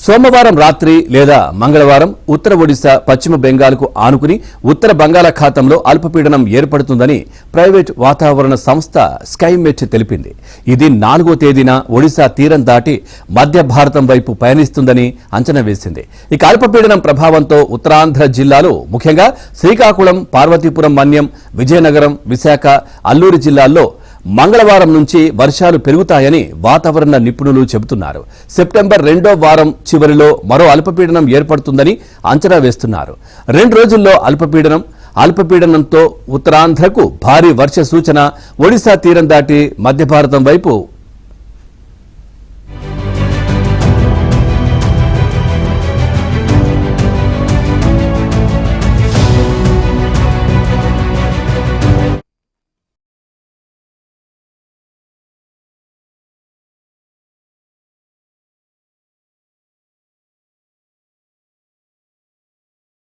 సోమవారం రాత్రి లేదా మంగళవారం ఉత్తర ఒడిశా పశ్చిమ బెంగాల్కు ఆనుకుని ఉత్తర బంగాళాఖాతంలో అల్పపీడనం ఏర్పడుతుందని ప్రైవేట్ వాతావరణ సంస్థ స్కైమెట్ తెలిపింది. ఇది 4వ తేదీన ఒడిశా తీరం దాటి మధ్య భారతం వైపు పయనిస్తుందని అంచనా వేసింది. ఇక అల్పపీడనం ప్రభావంతో ఉత్తరాంధ్ర జిల్లాలో ముఖ్యంగా శ్రీకాకుళం, పార్వతీపురం మన్యం, విజయనగరం, విశాఖ, అల్లూరి జిల్లాల్లో మంగళవారం నుంచి వర్షాలు పెరుగుతాయని వాతావరణ నిపుణులు చెబుతున్నారు. సెప్టెంబర్ 2వ వారం చివరిలో మరో అల్పపీడనం ఏర్పడుతుందని అంచనా వేస్తున్నారు. 2 రోజుల్లో అల్పపీడనంతో ఉత్తరాంధ్రకు భారీ వర్ష సూచన. ఒడిశా తీరం దాటి మధ్య భారతం వైపు